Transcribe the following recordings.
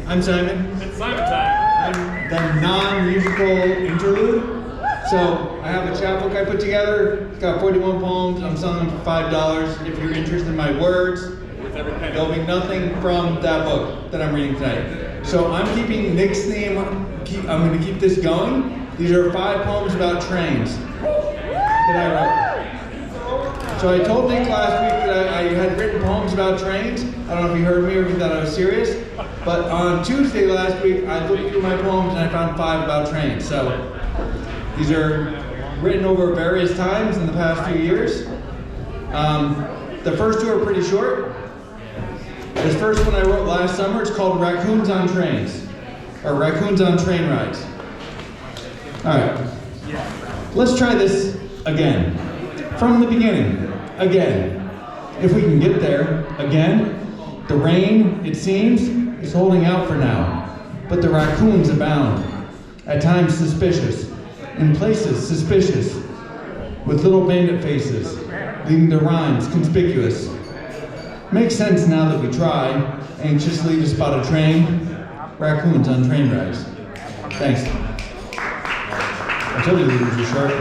I'm Simon. It's Simon time. I'm the non-musical interlude. So I have a chapbook I put together. It's got 41 poems. I'm selling them for $5. If you're interested in my words, there'll be nothing from that book that I'm reading tonight. So I'm keeping Nick's theme. I'm going to keep this going. These are 5 poems about trains that I wrote. So I told Nick last week that I had written poems about trains. I don't know if he heard me or if he thought I was serious. But on Tuesday last week, I looked through my poems and I found 5 about trains. So these are written over various times in the past few years. The first 2 are pretty short. This first one I wrote last summer, it's called Raccoons on Trains, or Raccoons on Train Rides. All right, let's try this again. From the beginning, again. If we can get there, again. The rain, it seems, is holding out for now, but the raccoons abound, at times suspicious, in places suspicious, with little bandit faces, leaving their rhymes conspicuous. Makes sense now that we try, anxiously to spot a train, raccoons on train rides. Thanks. I told you these were short.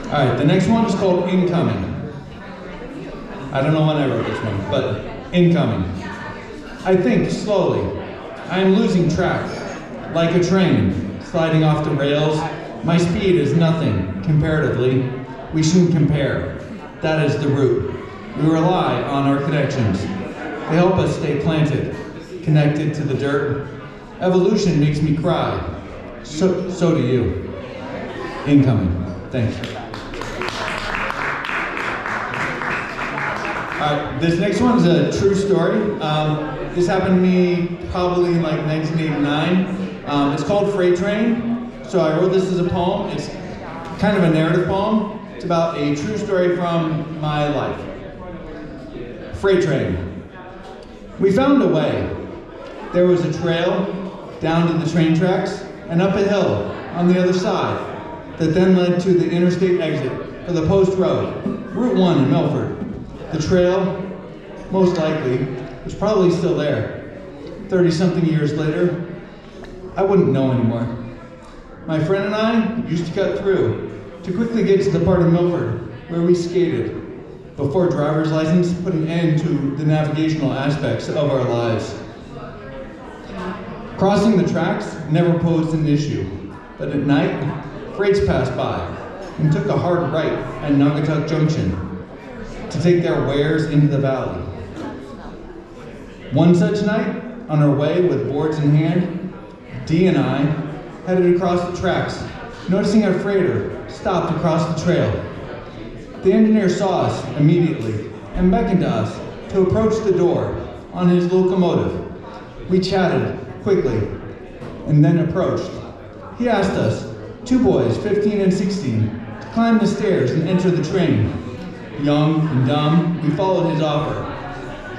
All right, the next one is called Incoming. I don't know when I wrote this one, but Incoming. I think slowly. I am losing track, like a train sliding off the rails. My speed is nothing, comparatively. We shouldn't compare. That is the route. We rely on our connections. They help us stay planted, connected to the dirt. Evolution makes me cry. So do you. Incoming. Thanks. This next one's a true story. This happened to me probably in like 1989. It's called Freight Train. So I wrote this as a poem. It's kind of a narrative poem. It's about a true story from my life. Freight train. We found a way. There was a trail down to the train tracks and up a hill on the other side that then led to the interstate exit for the Post Road, Route 1 in Milford. The trail, most likely, was probably still there. 30-something years later, I wouldn't know anymore. My friend and I used to cut through to quickly get to the part of Milford where we skated before driver's license put an end to the navigational aspects of our lives. Crossing the tracks never posed an issue, but at night, freights passed by and took a hard right at Naugatuck Junction to take their wares into the valley. One such night, on our way with boards in hand, Dee and I headed across the tracks, noticing our freighter stopped across the trail. The engineer saw us immediately and beckoned to us to approach the door on his locomotive. We chatted quickly and then approached. He asked us, 2 boys, 15 and 16, to climb the stairs and enter the train. Young and dumb, we followed his offer.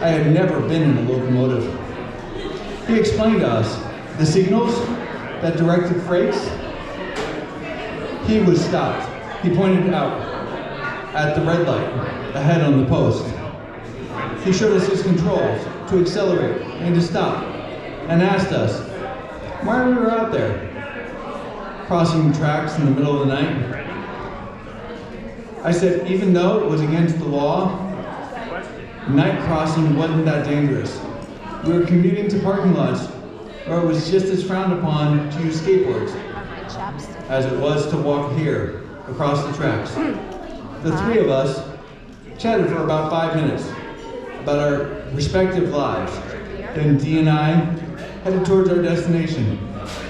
I had never been in a locomotive. He explained to us the signals that directed freights. He was stopped. He pointed out at the red light ahead on the post. He showed us his controls to accelerate and to stop and asked us why we were out there, crossing the tracks in the middle of the night. I said, even though it was against the law, night crossing wasn't that dangerous. We were commuting to parking lots where it was just as frowned upon to use skateboards as it was to walk here across the tracks. The 3 of us chatted for about 5 minutes about our respective lives. Then Dee and I headed towards our destination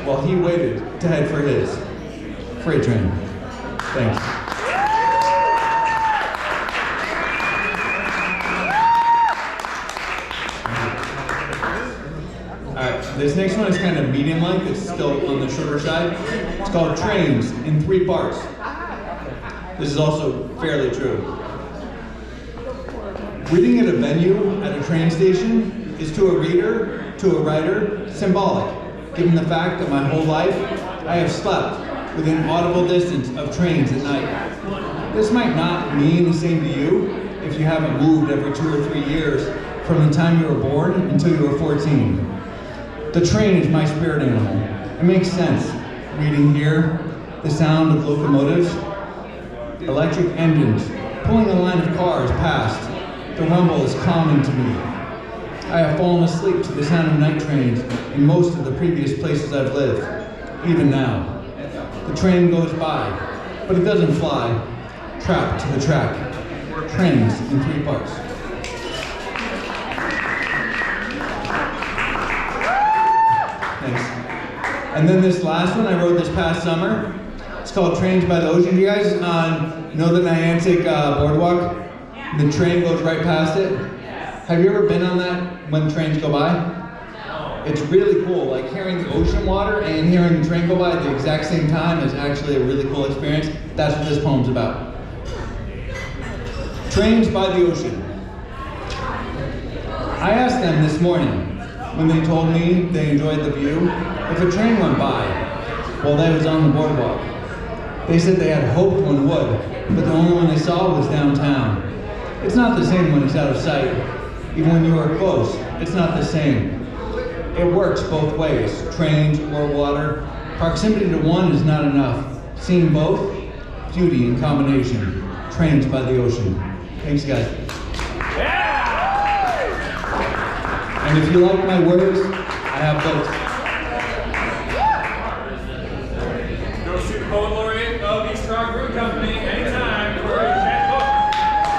while he waited to head for his freight train. Thanks. This next one is kind of medium length. It's still on the shorter side. It's called Trains in 3 parts. This is also fairly true. Reading at a venue at a train station is to a reader, to a writer, symbolic, given the fact that my whole life I have slept within audible distance of trains at night. This might not mean the same to you if you haven't moved every 2 or 3 years from the time you were born until you were 14. The train is my spirit animal. It makes sense. Reading here, the sound of locomotives, electric engines, pulling a line of cars past. The rumble is calming to me. I have fallen asleep to the sound of night trains in most of the previous places I've lived, even now. The train goes by, but it doesn't fly. Trapped to the track. Trains in 3 parts. Thanks. And then this last one I wrote this past summer. It's called Trains by the Ocean. Do you guys know the Niantic boardwalk? The train goes right past it. Have you ever been on that when trains go by? It's really cool. Like hearing the ocean water and hearing the train go by at the exact same time is actually a really cool experience. That's what this poem's about. Trains by the ocean. I asked them this morning when they told me they enjoyed the view if a train went by while they was on the boardwalk. They said they had hoped one would, but the only one they saw was downtown. It's not the same when it's out of sight. Even when you are close, it's not the same. It works both ways, trains or water. Proximity to one is not enough. Seeing both, beauty in combination. Trains by the ocean. Thanks, guys. Yeah! And if you like my words, I have both. Go see the poet laureate.